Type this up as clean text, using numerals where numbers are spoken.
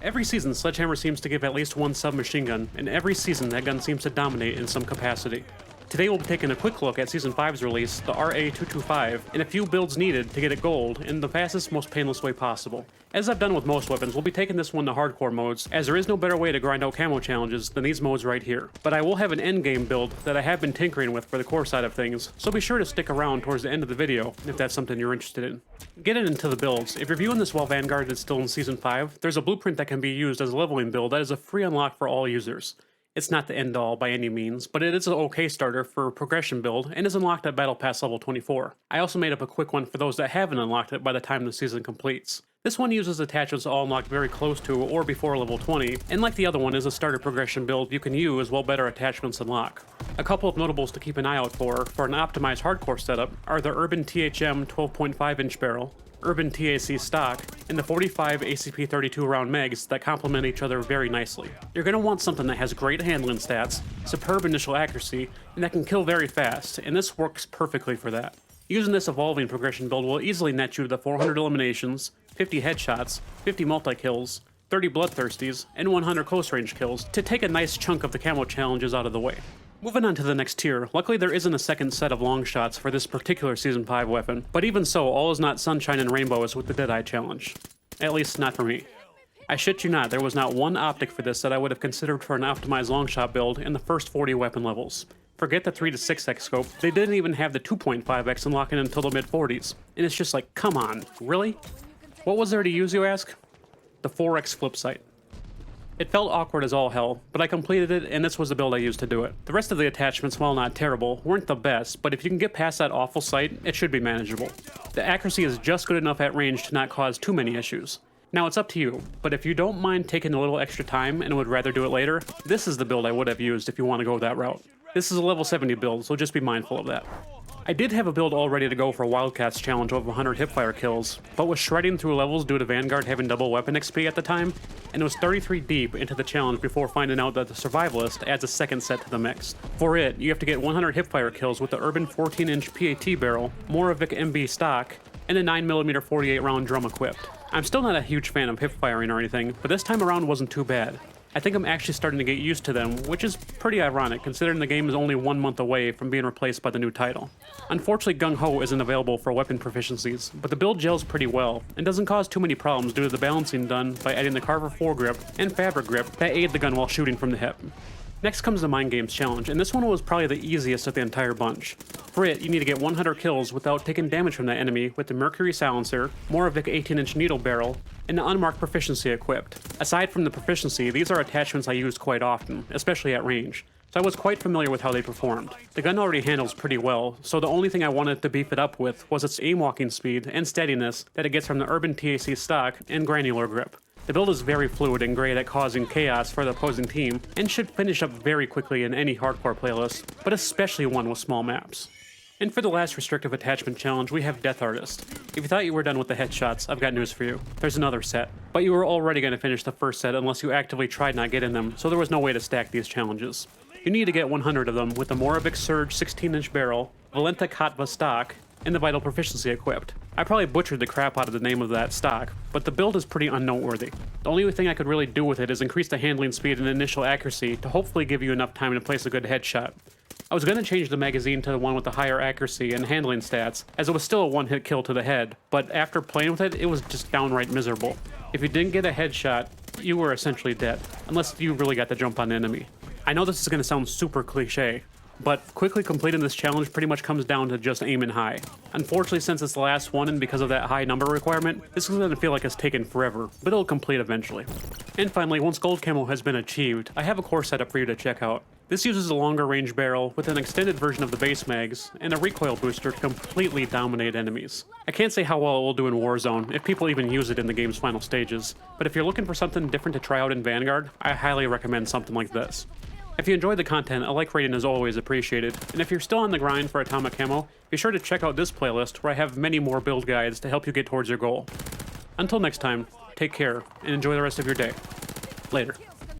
Every season, Sledgehammer seems to give at least one submachine gun, and every season that gun seems to dominate in some capacity. Today we'll be taking a quick look at Season 5's release, the RA225, and a few builds needed to get it gold in the fastest, most painless way possible. As I've done with most weapons, we'll be taking this one to hardcore modes, as there is no better way to grind out camo challenges than these modes right here. But I will have an endgame build that I have been tinkering with for the core side of things, so be sure to stick around towards the end of the video if that's something you're interested in. Getting into the builds, if you're viewing this while Vanguard is still in Season 5, there's a blueprint that can be used as a leveling build that is a free unlock for all users. It's not the end-all by any means, but it is an okay starter for a progression build and is unlocked at Battle Pass level 24. I also made up a quick one for those that haven't unlocked it by the time the season completes. This one uses attachments all unlocked very close to or before level 20, and like the other one is a starter progression build you can use while better attachments unlock. A couple of notables to keep an eye out for an optimized hardcore setup are the Urban THM 12.5-inch barrel, Urban TAC stock, and the 45 ACP32 round megs that complement each other very nicely. You're going to want something that has great handling stats, superb initial accuracy, and that can kill very fast, and this works perfectly for that. Using this evolving progression build will easily net you the 400 eliminations, 50 headshots, 50 multi-kills, 30 bloodthirsties, and 100 close range kills to take a nice chunk of the camo challenges out of the way. Moving on to the next tier, luckily there isn't a second set of Longshots for this particular Season 5 weapon, but even so, all is not sunshine and rainbows with the Deadeye challenge. At least not for me. I shit you not, there was not one optic for this that I would have considered for an optimized Longshot build in the first 40 weapon levels. Forget the 3 to 6x scope, they didn't even have the 2.5x unlocking until the mid 40s, and it's just like, come on, really? What was there to use, you ask? The 4x flip sight. It felt awkward as all hell, but I completed it and this was the build I used to do it. The rest of the attachments, while not terrible, weren't the best, but if you can get past that awful sight, it should be manageable. The accuracy is just good enough at range to not cause too many issues. Now it's up to you, but if you don't mind taking a little extra time and would rather do it later, this is the build I would have used if you want to go that route. This is a level 70 build, so just be mindful of that. I did have a build all ready to go for Wildcats challenge of 100 hipfire kills, but was shredding through levels due to Vanguard having double weapon XP at the time, and was 33 deep into the challenge before finding out that the Survivalist adds a second set to the mix. For it, you have to get 100 hipfire kills with the Urban 14-inch PAT barrel, Moravik MB stock, and a 9mm 48 round drum equipped. I'm still not a huge fan of hipfiring or anything, but this time around wasn't too bad. I think I'm actually starting to get used to them, which is pretty ironic considering the game is only 1 month away from being replaced by the new title. Unfortunately, Gung Ho isn't available for weapon proficiencies, but the build gels pretty well, and doesn't cause too many problems due to the balancing done by adding the Carver foregrip and fabric grip that aid the gun while shooting from the hip. Next comes the Mind Games challenge, and this one was probably the easiest of the entire bunch. For it, you need to get 100 kills without taking damage from that enemy with the Mercury Silencer, Moravik 18-inch needle barrel, and the unmarked proficiency equipped. Aside from the proficiency, these are attachments I used quite often, especially at range, so I was quite familiar with how they performed. The gun already handles pretty well, so the only thing I wanted to beef it up with was its aim walking speed and steadiness that it gets from the Urban TAC stock and granular grip. The build is very fluid and great at causing chaos for the opposing team, and should finish up very quickly in any hardcore playlist, but especially one with small maps. And for the last restrictive attachment challenge, we have Death Artist. If you thought you were done with the headshots, I've got news for you. There's another set. But you were already going to finish the first set unless you actively tried not getting them, so there was no way to stack these challenges. You need to get 100 of them with the Moravik Surge 16-inch barrel, Valenta Katva stock, and the Vital Proficiency equipped. I probably butchered the crap out of the name of that stock, but the build is pretty unnoteworthy. The only thing I could really do with it is increase the handling speed and initial accuracy to hopefully give you enough time to place a good headshot. I was going to change the magazine to the one with the higher accuracy and handling stats, as it was still a one-hit kill to the head, but after playing with it, it was just downright miserable. If you didn't get a headshot, you were essentially dead, unless you really got the jump on the enemy. I know this is going to sound super cliche, but quickly completing this challenge pretty much comes down to just aiming high. Unfortunately, since it's the last one and because of that high number requirement, this is going to feel like it's taken forever, but it'll complete eventually. And finally, once gold camo has been achieved, I have a core setup for you to check out. This uses a longer range barrel with an extended version of the base mags and a recoil booster to completely dominate enemies. I can't say how well it will do in Warzone, if people even use it in the game's final stages, but if you're looking for something different to try out in Vanguard, I highly recommend something like this. If you enjoyed the content, a like rating is always appreciated, and if you're still on the grind for atomic camo, be sure to check out this playlist where I have many more build guides to help you get towards your goal. Until next time, take care, and enjoy the rest of your day. Later.